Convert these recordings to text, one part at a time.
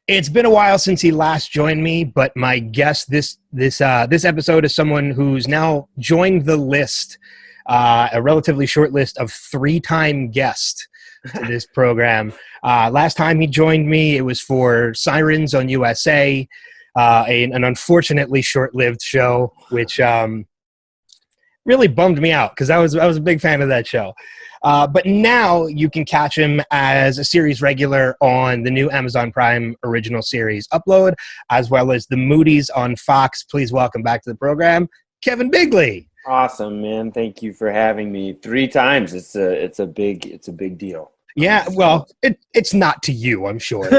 It's been a while since he last joined me, but my guest this episode is someone who's now joined the list, a relatively short list of 3-time guests to this program. Last time he joined me, it was for Sirens on USA, an unfortunately short-lived show, which really bummed me out because I was a big fan of that show. But now you can catch him as a series regular on the new Amazon Prime original series Upload, as well as the Moody's on Fox. Please welcome back to the program, Kevin Bigley. Awesome, man. Thank you for having me 3 times. It's a big deal. Yeah, well, it's not to you, I'm sure.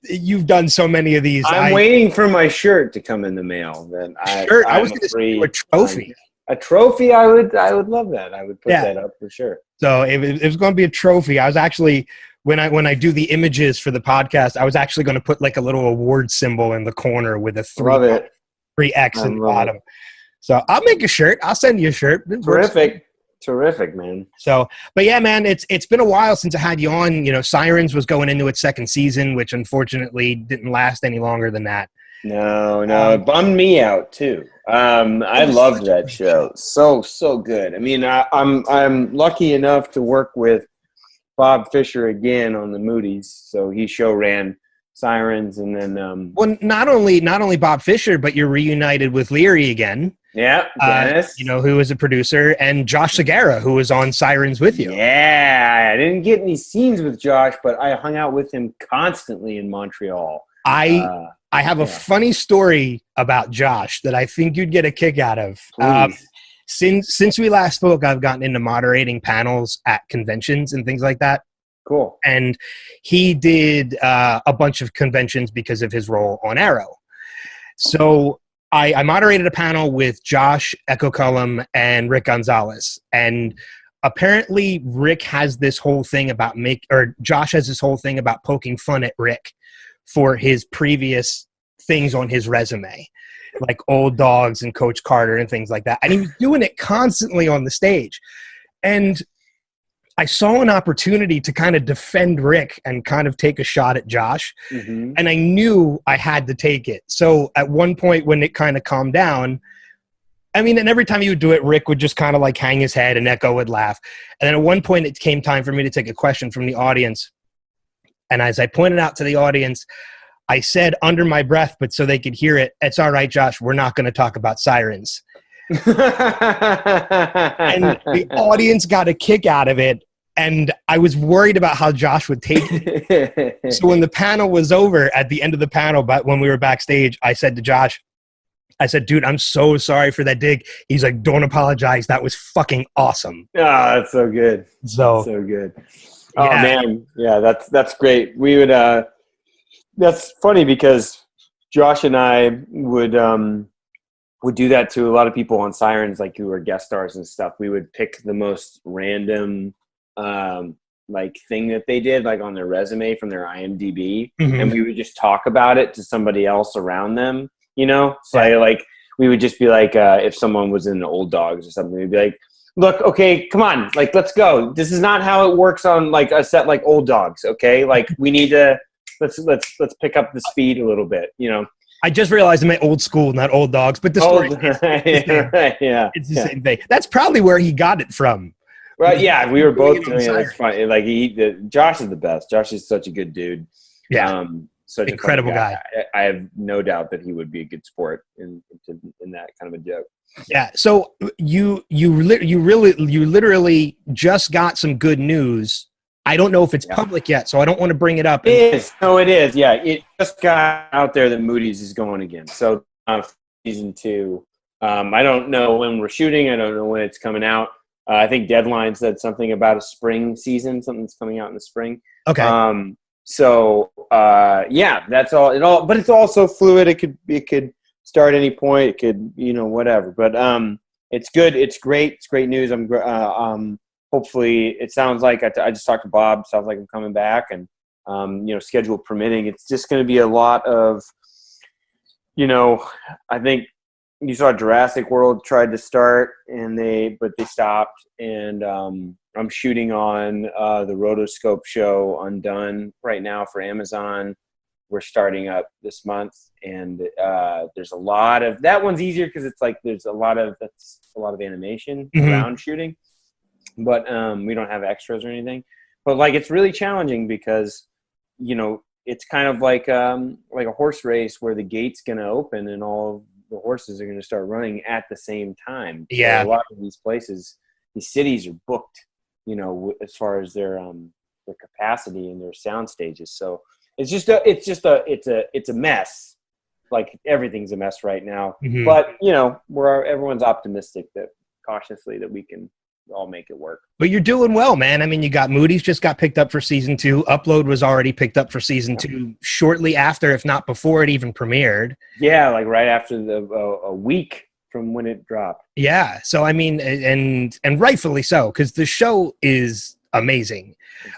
You've done so many of these. I'm waiting for my shirt to come in the mail. I was going to say a trophy. A trophy, I would love that. I would put that up for sure. So it was going to be a trophy. I was actually, when I do the images for the podcast, I was actually going to put like a little award symbol in the corner with a 3X in the bottom. So I'll make a shirt. I'll send you a shirt. Terrific, man. So, but yeah, man, it's been a while since I had you on. You know, Sirens was going into its 2nd season, which unfortunately didn't last any longer than that. No, it bummed me out too. I loved that show. So good. I mean, I'm lucky enough to work with Bob Fisher again on the Moody's. So he show ran Sirens, and then well, not only Bob Fisher, but you're reunited with Leary again. Yeah, Dennis. Who was a producer, and Josh Segarra, who was on Sirens with you. Yeah, I didn't get any scenes with Josh, but I hung out with him constantly in Montreal. I have a funny story about Josh that I think you'd get a kick out of. Since we last spoke, I've gotten into moderating panels at conventions and things like that. Cool. And he did a bunch of conventions because of his role on Arrow. So I moderated a panel with Josh Echo Cullum and Rick Gonzalez. And apparently Rick has this whole thing about Josh has this whole thing about poking fun at Rick for his previous things on his resume, like Old Dogs and Coach Carter and things like that. And he was doing it constantly on the stage. And I saw an opportunity to kind of defend Rick and kind of take a shot at Josh. Mm-hmm. And I knew I had to take it. So at one point when it kind of calmed down, and every time he would do it, Rick would just kind of like hang his head and Echo would laugh. And then at one point it came time for me to take a question from the audience. And as I pointed out to the audience, I said under my breath, but so they could hear it, "It's all right, Josh, we're not going to talk about Sirens." And the audience got a kick out of it. And I was worried about how Josh would take it. So when the panel was over, at the end of the panel, but when we were backstage, I said to Josh, "Dude, I'm so sorry for that dig." He's like, "Don't apologize. That was fucking awesome." Oh, that's so good. So good. Oh, yeah. Man. Yeah, that's great. We would that's funny because Josh and I would do that to a lot of people on Sirens, like who were guest stars and stuff. We would pick the most random thing that they did, like on their resume from their IMDb, mm-hmm. and we would just talk about it to somebody else around them, So we would just be like, if someone was in Old Dogs or something, we'd be like, "Look, okay, come on, like, let's go. This is not how it works on like a set like Old Dogs, okay? Like, we need to let's pick up the speed a little bit, I just realized I meant Old School, not Old Dogs, but the story it's the same thing. That's probably where he got it from. Right? Yeah, we were both doing it. It's funny. Like Josh is the best. Josh is such a good dude. Yeah, such incredible guy. I have no doubt that he would be a good sport in that kind of a joke. Yeah. So you literally just got some good news. I don't know if it's public yet, so I don't want to bring it up. It is. No, it is. Yeah, it just got out there that Moody's is going again. So season 2. I don't know when we're shooting. I don't know when it's coming out. I think Deadline said something about a spring season, something's coming out in the spring. Okay. That's all. But it's also fluid. It could start any point. It could, whatever. But it's good. It's great. It's great news. Hopefully, it sounds like I just talked to Bob. Sounds like I'm coming back, and schedule permitting. It's just going to be a lot of, I think. You saw Jurassic World tried to start but they stopped, and I'm shooting on the Rotoscope show Undone right now for Amazon. We're starting up this month, and there's a lot of that one's easier because it's like there's a lot of animation around shooting, but we don't have extras or anything. But like it's really challenging because it's kind of like a horse race where the gate's going to open and all the horses are going to start running at the same time. Yeah, so a lot of these places, these cities are booked, as far as their capacity and their sound stages. So it's a mess. Like everything's a mess right now. But everyone's optimistic that cautiously that we can all make it work. But you're doing well, man. I mean, you got Moody's just got picked up for season 2. Upload was already picked up for season 2 shortly after, if not before it even premiered. Yeah, like right after a week from when it dropped. Yeah. So I mean, and rightfully so, because the show is amazing.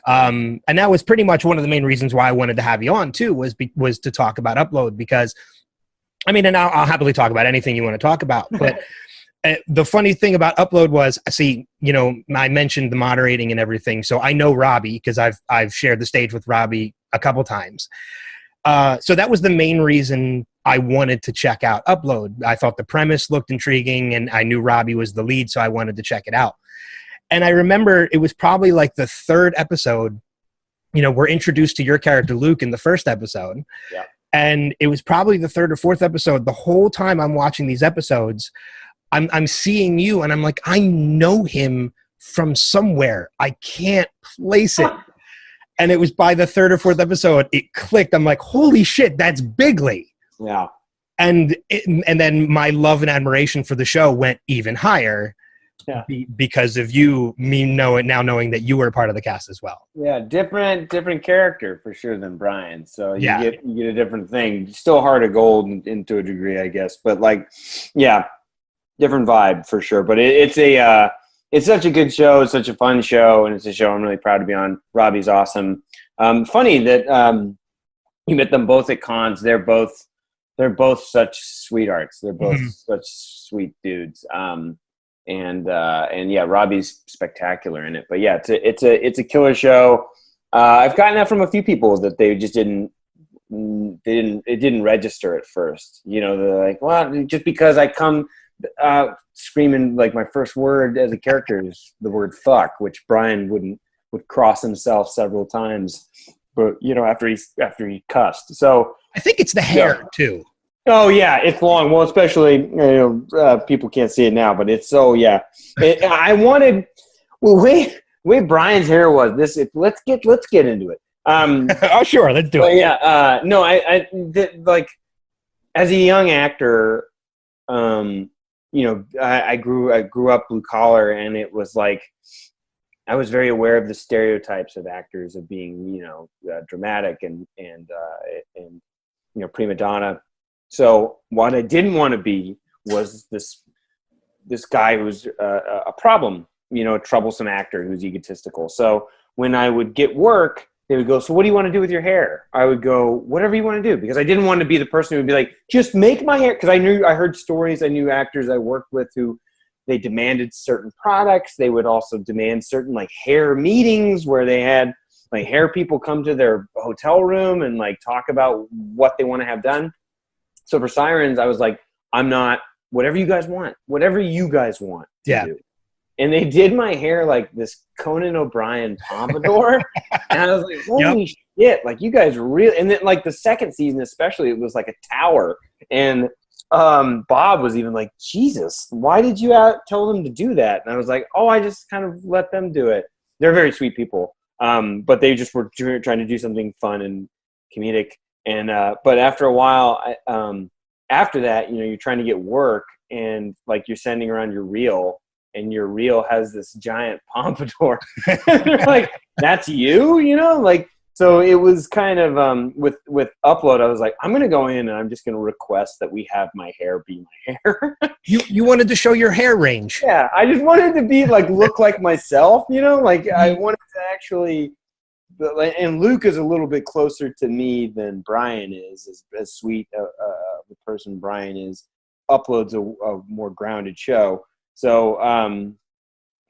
And that was pretty much one of the main reasons why I wanted to have you on too, was to talk about Upload, because I mean, and I'll happily talk about anything you want to talk about, but the funny thing about Upload was, see, I mentioned the moderating and everything, so I know Robbie because I've shared the stage with Robbie a couple times. So that was the main reason I wanted to check out Upload. I thought the premise looked intriguing, and I knew Robbie was the lead, so I wanted to check it out. And I remember it was probably like the 3rd episode. We're introduced to your character Luke in the 1st episode. Yeah. And it was probably the 3rd or 4th episode. The whole time I'm watching these episodes, I'm seeing you, and I'm like, I know him from somewhere. I can't place it. And it was by the 3rd or 4th episode, it clicked. I'm like, holy shit, that's Bigley. Yeah. And then my love and admiration for the show went even higher. Yeah. Because of now knowing that you were a part of the cast as well. Yeah, different character for sure than Brian. So you get a different thing. Still Heart of Gold into a degree, I guess. But different vibe for sure. But it's such a good show. It's such a fun show, and it's a show I'm really proud to be on. Robbie's awesome. Funny that you met them both at cons. They're both such sweethearts. They're both such sweet dudes. And Robbie's spectacular in it. But yeah, it's a killer show. I've gotten that from a few people that they just didn't register at first. They're like, well, just because I come screaming like my first word as a character is the word fuck, which Brian would cross himself several times, but after he cussed. So I think it's the hair too. Oh yeah, it's long. Well, especially people can't see it now, but it's so yeah. I wanted way Brian's hair was this. Let's get into it. Oh sure, let's do it. Yeah, no, I like as a young actor, I grew up blue collar, and it was like I was very aware of the stereotypes of actors of being dramatic and prima donna. So what I didn't want to be was this guy who's a problem, a troublesome actor who's egotistical. So when I would get work, they would go, so what do you want to do with your hair? I would go, whatever you want to do, because I didn't want to be the person who would be like, just make my hair. Because I heard stories, I knew actors I worked with who they demanded certain products. They would also demand certain like hair meetings where they had like hair people come to their hotel room and like talk about what they want to have done. So for Sirens, I was like, I'm not, whatever you guys want to do. And they did my hair like this Conan O'Brien pompadour. And I was like, holy shit, like you guys really, and then like the second season especially, it was like a tower. And Bob was even like, Jesus, why did you tell them to do that? And I was like, oh, I just kind of let them do it. They're very sweet people. But they just were trying to do something fun and comedic. And but after a while, after that, you're trying to get work, and like you're sending around your reel, and your reel has this giant pompadour. They're like, "That's you," like. So it was kind of with Upload. I was like, I'm gonna go in and I'm just gonna request that we have my hair be my hair. You wanted to show your hair range. Yeah, I just wanted to be like look like myself. Like I wanted to actually. And Luke is a little bit closer to me than Brian is, as sweet the person Brian is. Upload's a more grounded show. So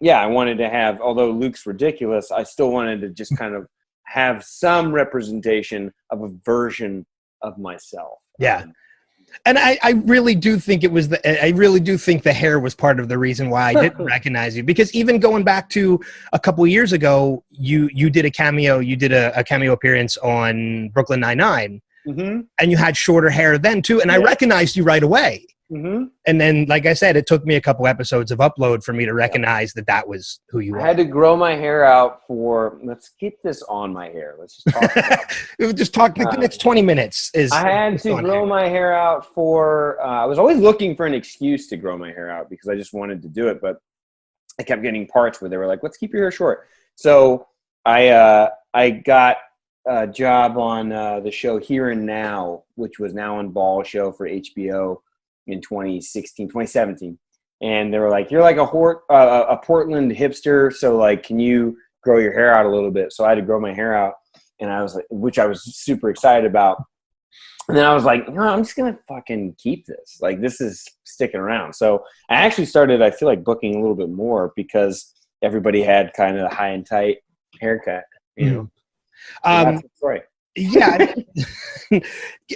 yeah, I wanted to have, although Luke's ridiculous, I still wanted to just kind of have some representation of a version of myself. Yeah. And I really do think I really do think the hair was part of the reason why I didn't recognize you, because even going back to a couple of years ago, you did a cameo appearance on Brooklyn Nine-Nine, mm-hmm. and you had shorter hair then too. And I recognized you right away. Mm-hmm. And then, like I said, it took me a couple episodes of Upload for me to recognize that was who you were. I had to grow my hair out let's keep this on my hair. Let's just talk about it. Just talk the next 20 minutes. I had to grow my hair out I was always looking for an excuse to grow my hair out because I just wanted to do it. But I kept getting parts where they were like, let's keep your hair short. So I got a job on the show Here and Now, which was Now and Ball show for HBO in 2017. And they were like, you're like a Portland hipster, so like, can you grow your hair out a little bit? So I had to grow my hair out, and I was like, which I was super excited about. And then I was like, no, I'm just gonna fucking keep this. Like, this is sticking around. So I actually started, I feel like, booking a little bit more because everybody had kind of a high and tight haircut, you know. That's the story. Yeah,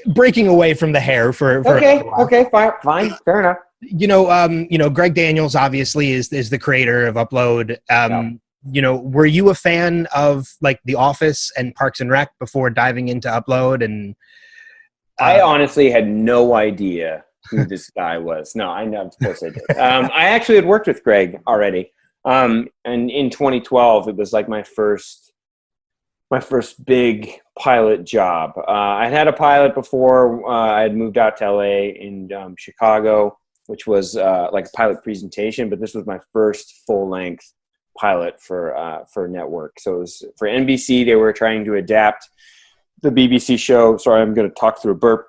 breaking away from the hair for okay, fine, fair enough. Greg Daniels obviously is the creator of Upload. Were you a fan of like The Office and Parks and Rec before diving into Upload? And I honestly had no idea who this guy was. No, I know, of course I did. I actually had worked with Greg already, and in 2012 it was like my first big pilot job. I'd had a pilot before. I had moved out to LA in Chicago, which was like a pilot presentation, but this was my first full-length pilot for a network. So it was for NBC. They were trying to adapt the BBC show. Sorry, I'm going to talk through a burp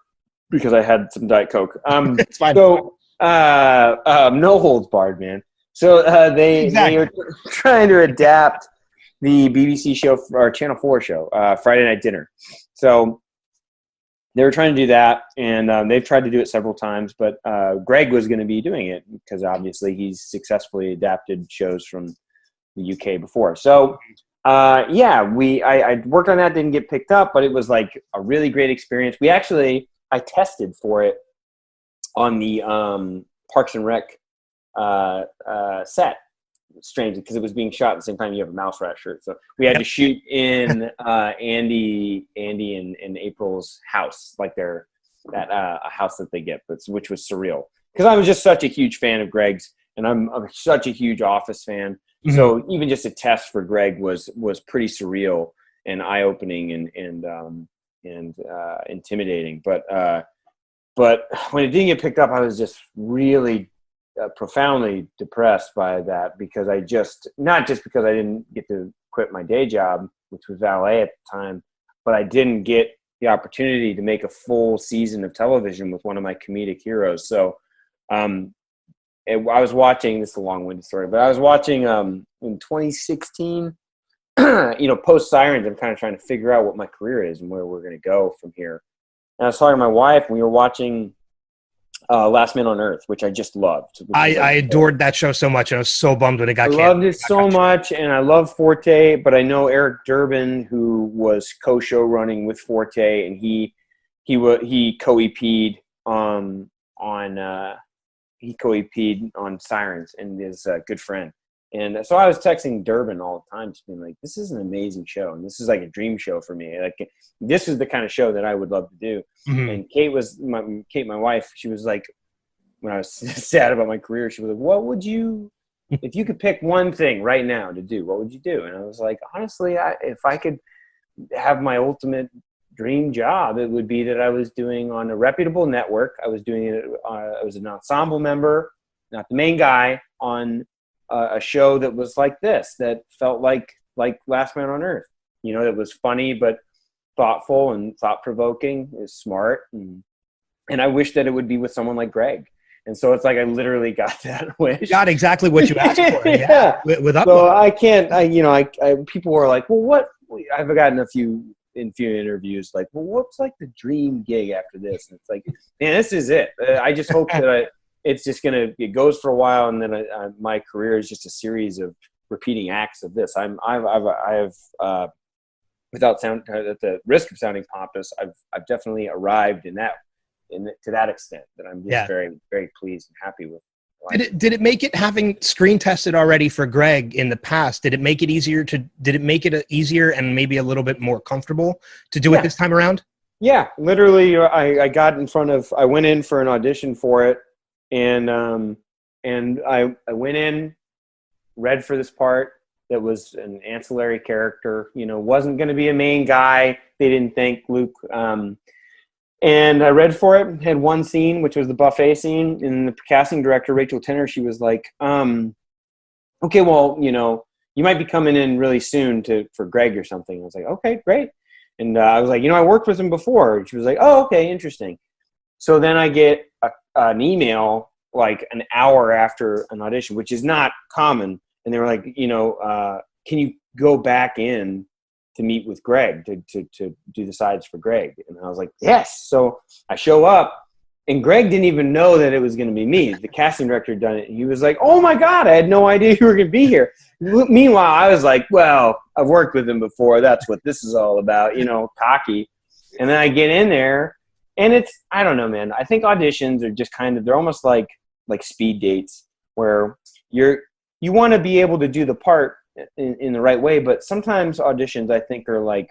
because I had some Diet Coke. It's fine. So no holds barred, man. So they were trying to adapt the BBC show, or Channel 4 show, Friday Night Dinner. So they were trying to do that, and they've tried to do it several times, but Greg was going to be doing it because obviously he's successfully adapted shows from the UK before. So, I worked on that, didn't get picked up, but it was like a really great experience. I tested for it on the Parks and Rec set. Strange, because it was being shot at the same time you have a Mouse Rat shirt. So we had to shoot in Andy and April's house, like a house that they get, which was surreal. Because I was just such a huge fan of Greg's, and I'm such a huge Office fan. Mm-hmm. So even just a test for Greg was pretty surreal and eye-opening and intimidating. But when it didn't get picked up, I was just really profoundly depressed by that, because not just because I didn't get to quit my day job, which was valet at the time, but I didn't get the opportunity to make a full season of television with one of my comedic heroes. So I was watching, this is a long-winded story, but I was watching in 2016, post Sirens, I'm kind of trying to figure out what my career is and where we're going to go from here. And I was talking to my wife, and we were watching Last Man on Earth, which I just loved. I adored that show so much, and I was so bummed when it got canceled. I loved it so much, and I love Forte, but I know Eric Durbin, who was co-show running with Forte, and he co-EP'd on Sirens, and is a good friend. And so I was texting Durbin all the time, just being like, this is an amazing show, and this is like a dream show for me. Like, this is the kind of show that I would love to do. Mm-hmm. And Kate, my wife, she was like, when I was sad about my career, she was like, what would you, if you could pick one thing right now to do, what would you do? And I was like, honestly, if I could have my ultimate dream job, it would be that I was doing on a reputable network. I was doing it, I was an ensemble member, not the main guy, on a show that was like this, that felt like Last Man on Earth, that was funny but thoughtful and thought-provoking, is smart, and I wish that it would be with someone like Greg. And so it's like I literally got that wish. You got exactly what you asked for. Yeah. With Upload. So I can't. People were like, well, what? I've gotten a few interviews like, well, what's like the dream gig after this? And it's like, man, this is it. I just hope that it's just it goes for a while, and then my career is just a series of repeating acts of this. I have without at the risk of sounding pompous, I've definitely arrived to that extent that I'm just very, very pleased and happy with. Did it make it, having screen tested already for Greg in the past, did it make it easier and maybe a little bit more comfortable to do it this time around? Yeah, literally, I went in for an audition for it, and I went in, read for this part that was an ancillary character, wasn't going to be a main guy. They didn't think, Luke. And I read for it, had one scene, which was the buffet scene, and the casting director, Rachel Tenner, she was like, okay, well, you might be coming in really soon for Greg or something. I was like, okay, great. And I was like, I worked with him before. And she was like, oh, okay, interesting. So then I get an email like an hour after an audition, which is not common. And they were like, can you go back in to meet with Greg, to do the sides for Greg? And I was like, yes. So I show up, and Greg didn't even know that it was going to be me. The casting director had done it. He was like, oh my God, I had no idea you were going to be here. Meanwhile, I was like, well, I've worked with him before. That's what this is all about, cocky. And then I get in there, and I don't know, man. I think auditions are just they're almost like speed dates, where you want to be able to do the part in the right way, but sometimes auditions, I think, are like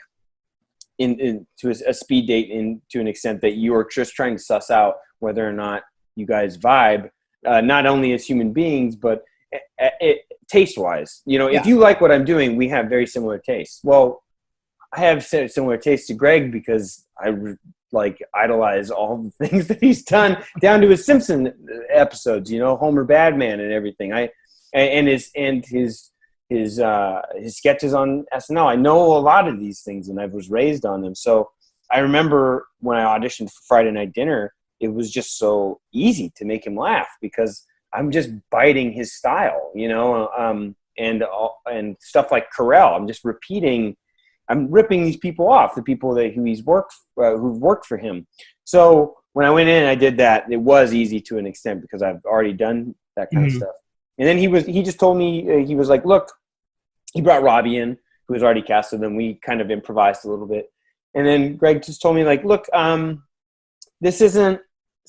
to a speed date to an extent that you are just trying to suss out whether or not you guys vibe, not only as human beings, but taste-wise. If you like what I'm doing, we have very similar tastes. Well, I have similar tastes to Greg because I idolize all the things that he's done, down to his Simpson episodes, Homer Badman and everything. His sketches on SNL. I know a lot of these things, and I was raised on them. So I remember when I auditioned for Friday Night Dinner, it was just so easy to make him laugh because I'm just biting his style, and stuff like Carell. I'm just repeating. I'm ripping these people off, the people who've worked for him. So when I went in, I did that. It was easy to an extent because I've already done that kind of stuff. And then he just told me, he was like, look, he brought Robbie in, who was already cast with him. We kind of improvised a little bit. And then Greg just told me, like, look, this isn't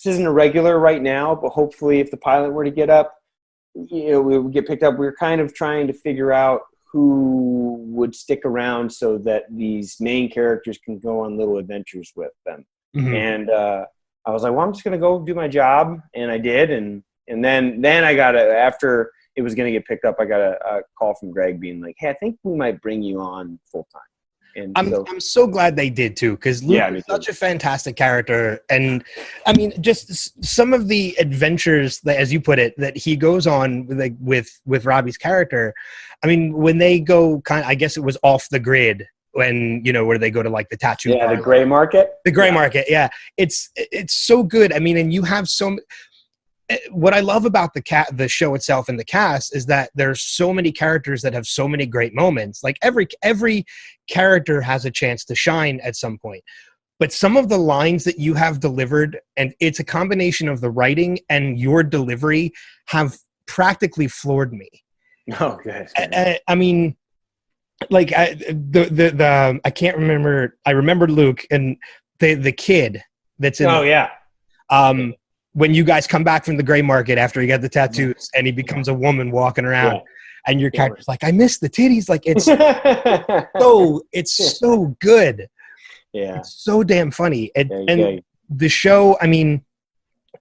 a regular right now, but hopefully if the pilot were to get up, we would get picked up. We were kind of trying to figure out who would stick around so that these main characters can go on little adventures with them. And I was like, well, I'm just going to go do my job. And I did. And then I got after it was going to get picked up, I got a call from Greg being like, hey, I think we might bring you on full time. And I'm so glad they did too, because Luke is such a fantastic character. And I mean, just some of the adventures that, as you put it, that he goes on with Robbie's character. I mean, when they go I guess it was off the grid, when where they go to like the tattoo the gray market. The gray market, yeah. It's so good. I mean, and you have what I love about the show itself and the cast is that there's so many characters that have so many great moments. Like every character has a chance to shine at some point. But some of the lines that you have delivered, and it's a combination of the writing and your delivery, have practically floored me. Oh, good. I mean, like I can't remember. I remember Luke and the kid that's in. Oh yeah. When you guys come back from the gray market after he got the tattoos and he becomes a woman walking around, and your character's like, I miss the titties. Like it's so good. Yeah. It's so damn funny. And the show, I mean,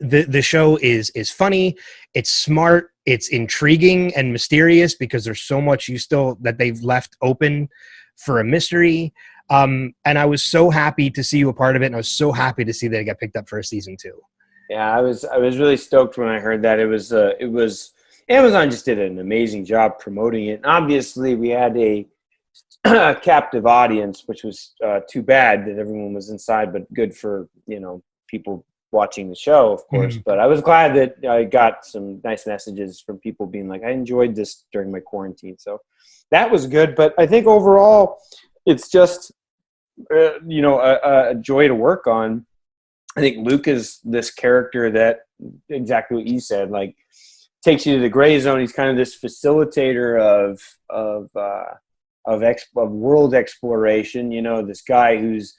the show is funny. It's smart. It's intriguing and mysterious because there's so much that they've left open for a mystery. And I was so happy to see you a part of it. And I was so happy to see that it got picked up for a season 2. Yeah, I was really stoked when I heard that. It was Amazon just did an amazing job promoting it. And obviously, we had a captive audience, which was too bad that everyone was inside, but good for people watching the show, of course. But I was glad that I got some nice messages from people being like, I enjoyed this during my quarantine. So that was good. But I think overall, it's just a joy to work on. I think Luke is this character that exactly what you said. Like, takes you to the gray zone. He's kind of this facilitator of world exploration. You know, this guy who's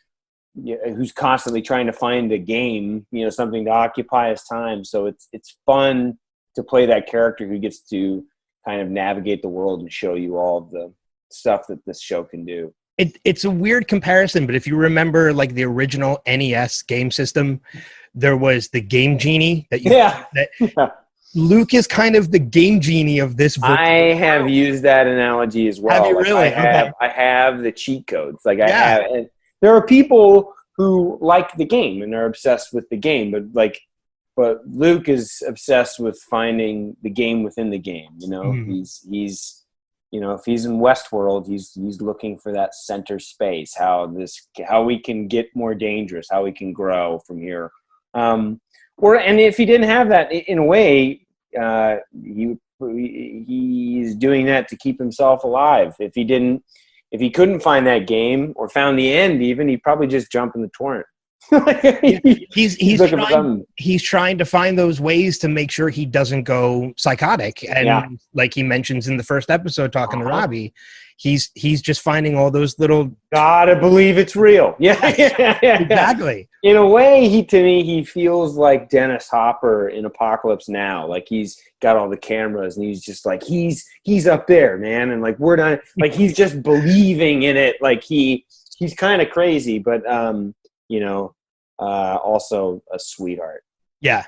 constantly trying to find a game, you know, something to occupy his time. So it's fun to play that character who gets to kind of navigate the world and show you all of the stuff that this show can do. It's a weird comparison, but if you remember, like, the original NES game system, there was the Game Genie Luke is kind of the Game Genie of this. I have used that analogy as well. Have you really? I have the cheat codes. Like, I have, and there are people who like the game and are obsessed with the game, but Luke is obsessed with finding the game within the game. You know, he's you know, if he's in Westworld, he's looking for that center space, how we can get more dangerous, how we can grow from here. And if he didn't have that, in a way, he's doing that to keep himself alive. If he couldn't find that game or found the end, even, he'd probably just jump in the torrent. he's trying to find those ways to make sure he doesn't go psychotic, and like he mentions in the first episode talking to Robbie, he's just finding all those little, gotta believe it's real. Exactly. In a way, he feels like Dennis Hopper in Apocalypse Now. Like, he's got all the cameras and he's just like, he's up there, man, and like, we're not, like, he's just believing in it. Like, he's kind of crazy, but you know, also a sweetheart. Yeah.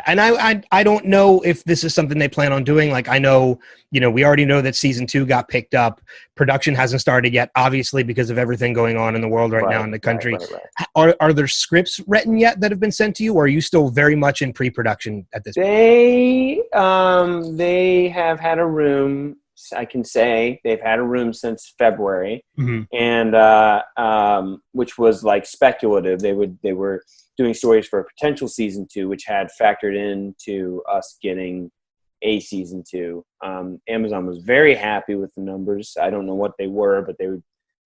And I don't know if this is something they plan on doing. Like, I know, you know, we already know that season 2 got picked up. Production hasn't started yet, obviously, because of everything going on in the world right now in the country. Right. Are there scripts written yet that have been sent to you, or are you still very much in pre-production at this point? They have had a room. I can say they've had a room since February, and which was like speculative. They were doing stories for a potential season 2, which had factored into us getting a season 2. Amazon was very happy with the numbers. I don't know what they were, but they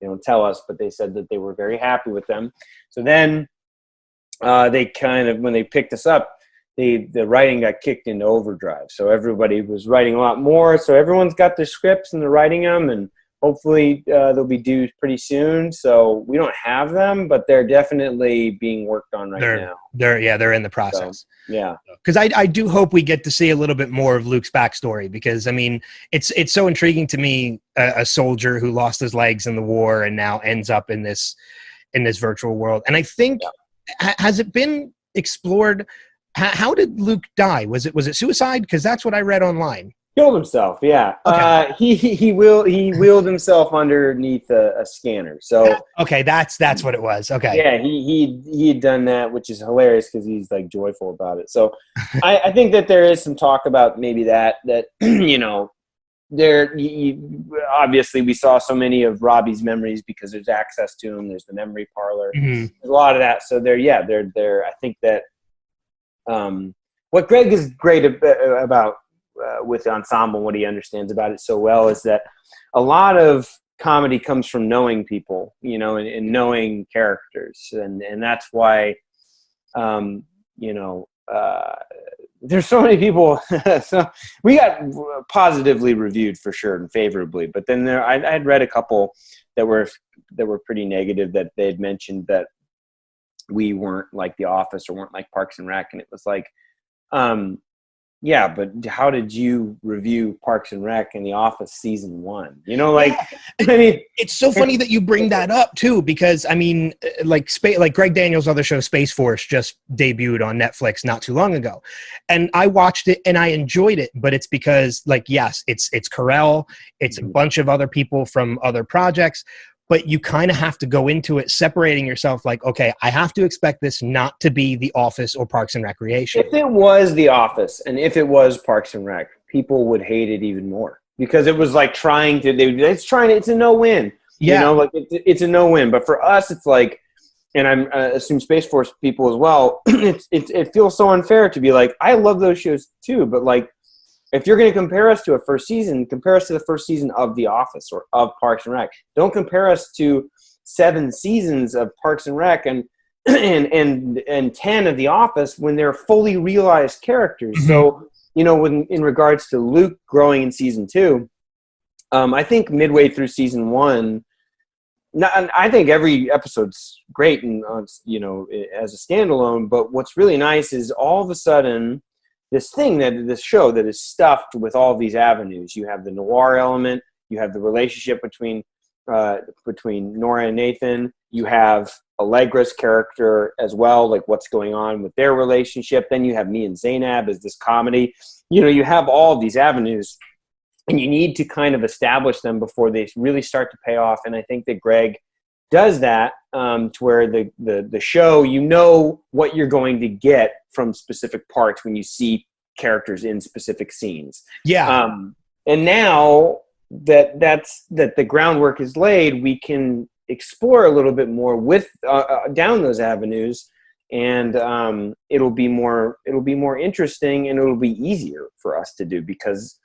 don't tell us, but they said that they were very happy with them. So then they kind of, when they picked us up, the writing got kicked into overdrive. So everybody was writing a lot more. So everyone's got their scripts and they're writing them, and hopefully they'll be due pretty soon. So we don't have them, but they're definitely being worked on now. They're in the process. So, because I do hope we get to see a little bit more of Luke's backstory, because I mean, it's so intriguing to me, a soldier who lost his legs in the war and now ends up in this virtual world. And I think, has it been explored? How did Luke die? Was it suicide? Because that's what I read online. Killed himself. Yeah. Okay. He wheeled himself underneath a scanner. So okay, that's what it was. Okay. Yeah, he had done that, which is hilarious because he's like joyful about it. So I think that there is some talk about maybe that you know, obviously we saw so many of Robbie's memories because there's access to them. There's the memory parlor. There's a lot of that. So they're I think that what Greg is great about with Ensemble, what he understands about it so well, is that a lot of comedy comes from knowing people, you know, and knowing characters, and that's why you know, there's so many people. So we got positively reviewed for sure and favorably, but then I'd read a couple that were pretty negative, that they had mentioned that we weren't like The Office or weren't like Parks and Rec, and it was like, yeah, but how did you review Parks and Rec and The Office season 1? You know, like, I mean, it's so funny that you bring that up too, because I mean, like Greg Daniels' other show, Space Force, just debuted on Netflix not too long ago, and I watched it and I enjoyed it. But it's because, like, yes, it's Carell, it's a bunch of other people from other projects. But you kind of have to go into it separating yourself, like, okay, I have to expect this not to be The Office or Parks and Recreation. If it was The Office and if it was Parks and Rec, people would hate it even more, because it was like it's a no-win. Yeah. You know, like it's a no-win. But for us, it's like, and I assume Space Force people as well, it feels so unfair to be like, I love those shows too, but like, if you're going to compare us to a first season, compare us to the first season of The Office or of Parks and Rec. Don't compare us to 7 seasons of Parks and Rec. And and 10 of The Office when they're fully realized characters. Mm-hmm. So, when in regards to Luke growing in season 2, I think midway through season 1, I think every episode's great and as a standalone. But what's really nice is all of a sudden this show that is stuffed with all these avenues. You have the noir element. You have the relationship between Nora and Nathan. You have Allegra's character as well, like what's going on with their relationship. Then you have me and Zainab as this comedy. You have all of these avenues, and you need to kind of establish them before they really start to pay off. And I think that Greg does that to where the show, what you're going to get from specific parts when you see characters in specific scenes. Yeah. And now that the groundwork is laid, we can explore a little bit more with down those avenues, and it'll be more interesting, and it'll be easier for us to do because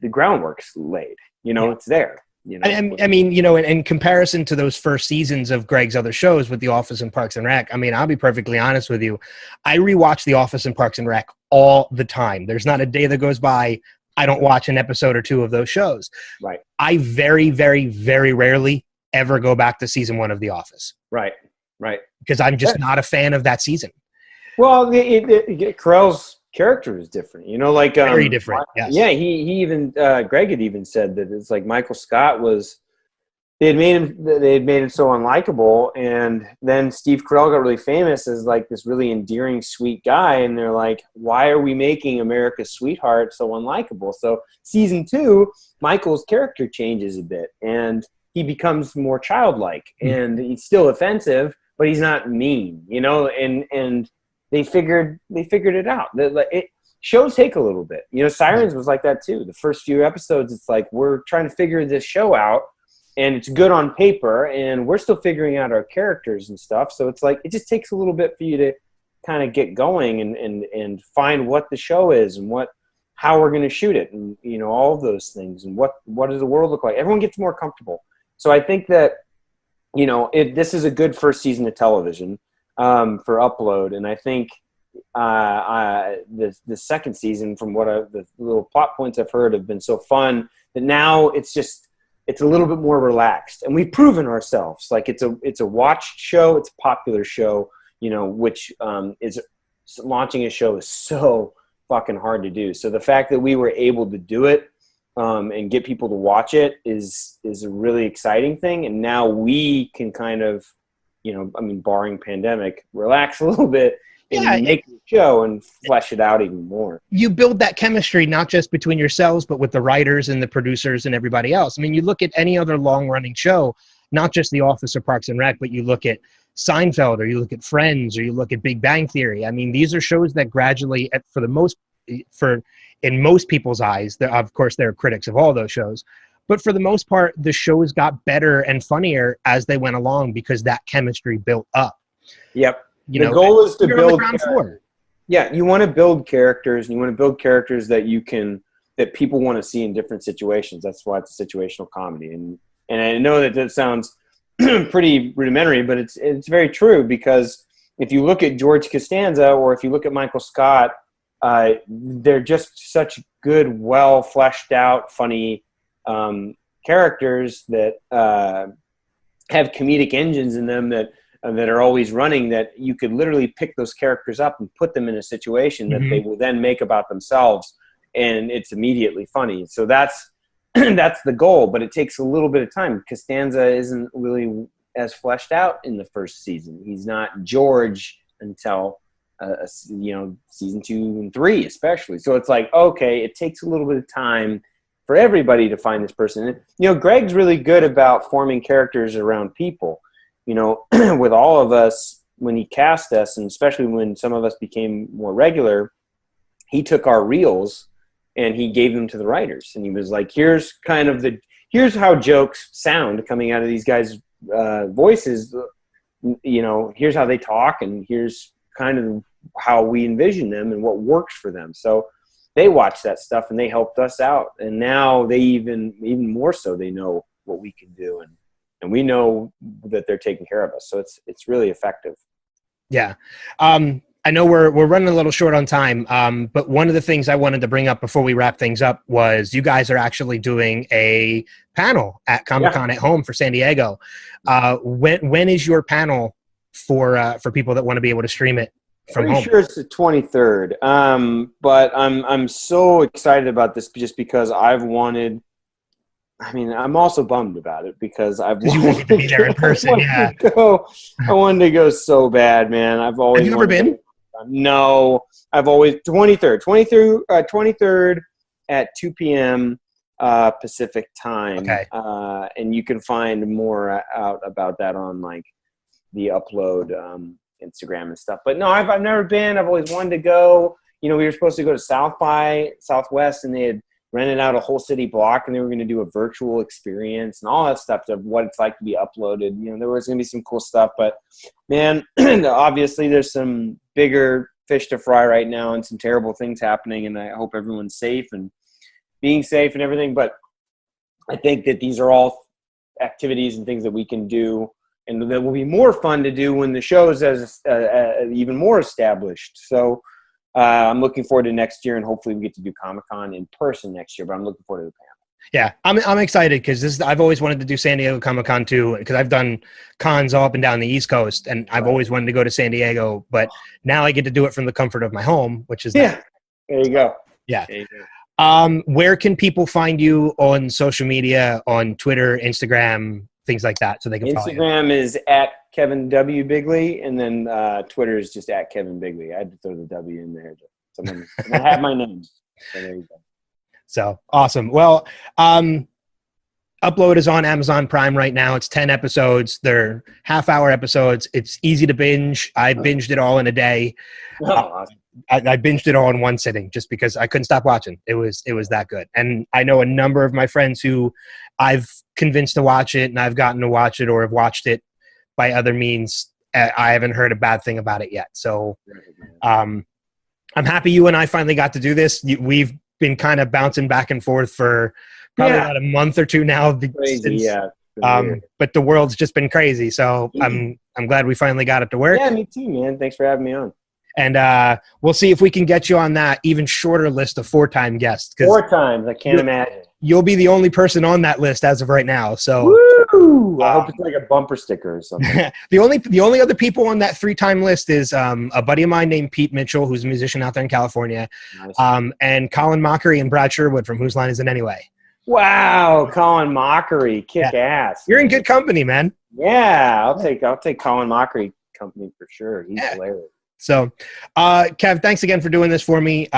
the groundwork's laid. It's there. I mean, in comparison to those first seasons of Greg's other shows with The Office and Parks and Rec, I mean, I'll be perfectly honest with you. I rewatch The Office and Parks and Rec all the time. There's not a day that goes by I don't watch an episode or two of those shows. Right. I very, very, very rarely ever go back to season 1 of The Office. Right. Because I'm just not a fan of that season. Well, Carell's character is different, very different. Yes. Yeah, he even Greg had even said that it's like Michael Scott they had made him so unlikable, and then Steve Carell got really famous as like this really endearing, sweet guy, and they're like, why are we making America's sweetheart so unlikable? So season 2, Michael's character changes a bit, and he becomes more childlike, and he's still offensive, but he's not mean, and they figured it out. Shows take a little bit. Sirens was like that too. The first few episodes, it's like we're trying to figure this show out, and it's good on paper, and we're still figuring out our characters and stuff. So it's like it just takes a little bit for you to kind of get going and find what the show is and how we're going to shoot it, and all of those things, and what does the world look like. Everyone gets more comfortable. So I think that this is a good first season of television for upload, and I think the second season, from the little plot points I've heard, have been so fun that now it's a little bit more relaxed, and we've proven ourselves. Like it's a watched show, it's a popular show, which is launching a show is so fucking hard to do. So the fact that we were able to do it and get people to watch it is a really exciting thing. And now we can kind of, barring pandemic, relax a little bit and make the show and flesh it out even more. You build that chemistry not just between yourselves, but with the writers and the producers and everybody else. I mean, you look at any other long-running show, not just The Office or Parks and Rec, but you look at Seinfeld, or you look at Friends, or you look at Big Bang Theory. I mean, these are shows that gradually, in most people's eyes, of course, there are critics of all those shows, but for the most part, the shows got better and funnier as they went along because that chemistry built up. Yep. The goal is to build. Yeah, you want to build characters, and you want to build characters that people want to see in different situations. That's why it's a situational comedy. And I know that sounds pretty rudimentary, but it's very true, because if you look at George Costanza or if you look at Michael Scott, they're just such good, well fleshed out, funny characters that have comedic engines in them that are always running, that you could literally pick those characters up and put them in a situation that they will then make about themselves, and it's immediately funny. So that's the goal, but it takes a little bit of time. Costanza isn't really as fleshed out in the first season. He's not George until season 2 and 3 especially. So it's like, okay, it takes a little bit of time for everybody to find this person. And, Greg's really good about forming characters around people. With all of us, when he cast us, and especially when some of us became more regular, he took our reels and he gave them to the writers. And he was like, here's how jokes sound coming out of these guys' voices. Here's how they talk, and here's kind of how we envision them and what works for them. So they watched that stuff and they helped us out. And now they even more so, they know what we can do. And we know that they're taking care of us. So it's really effective. Yeah. I know we're running a little short on time, but one of the things I wanted to bring up before we wrap things up was you guys are actually doing a panel at Comic-Con at Home for San Diego. When is your panel for people that want to be able to stream it from home? Pretty sure it's the 23rd. But I'm so excited about this just because I've wanted. I mean, I'm also bummed about it because I've wanted to be there in person. I wanted to go so bad, man. I've always. Have you ever been? No, I've always 23rd at 2 p.m. Pacific time. Okay. And you can find more out about that on like the Upload Instagram and stuff. But no, I've never been. I've always wanted to go. You know, we were supposed to go to South by Southwest, and they had rented out a whole city block, and they were going to do a virtual experience and all that stuff of what it's like to be uploaded. You know, there was going to be some cool stuff, but man, obviously there's some bigger fish to fry right now and some terrible things happening, and I hope everyone's safe and being safe and everything. But I think that these are all activities and things that we can do, and that will be more fun to do when the show is even more established. So I'm looking forward to next year, and hopefully we get to do Comic-Con in person next year, but I'm looking forward to the panel. Yeah, I'm excited because I've always wanted to do San Diego Comic-Con too, because I've done cons all up and down the East Coast, and I've always wanted to go to San Diego, but now I get to do it from the comfort of my home, which is nice. There you go. Yeah. There you go. Where can people find you on social media, on Twitter, Instagram, things like that, so they can follow you? Instagram is at Kevin W. Bigley, and then Twitter is just at Kevin Bigley. I had to throw the W in there. Someone have my name. So there you go. So awesome. Well, Upload is on Amazon Prime right now. It's 10 episodes. They're half-hour episodes. It's easy to binge. I binged it all in a day. Awesome. I binged it all in one sitting just because I couldn't stop watching. It was that good. And I know a number of my friends who I've convinced to watch it, and I've gotten to watch it or have watched it by other means. I haven't heard a bad thing about it yet. So I'm happy you and I finally got to do this. We've been kind of bouncing back and forth for probably about a month or two now. Crazy, but the world's just been crazy. So I'm glad we finally got it to work. Yeah, me too, man. Thanks for having me on. And we'll see if we can get you on that even shorter list of 4-time guests. 4 times. I can't imagine. You'll be the only person on that list as of right now. So woo! I hope it's like a bumper sticker or something. The only other people on that 3-time list is a buddy of mine named Pete Mitchell, who's a musician out there in California, nice. And Colin Mockery and Brad Sherwood from Whose Line Is It Anyway? Wow, Colin Mockery, kick ass. You're in good company, man. Yeah, I'll take Colin Mockery company for sure. He's hilarious. So, Kev, thanks again for doing this for me.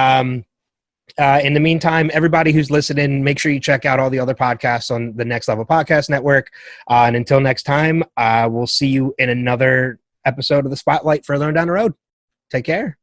In the meantime, everybody who's listening, make sure you check out all the other podcasts on the Next Level Podcast Network. And until next time, we'll see you in another episode of The Spotlight further on down the road. Take care.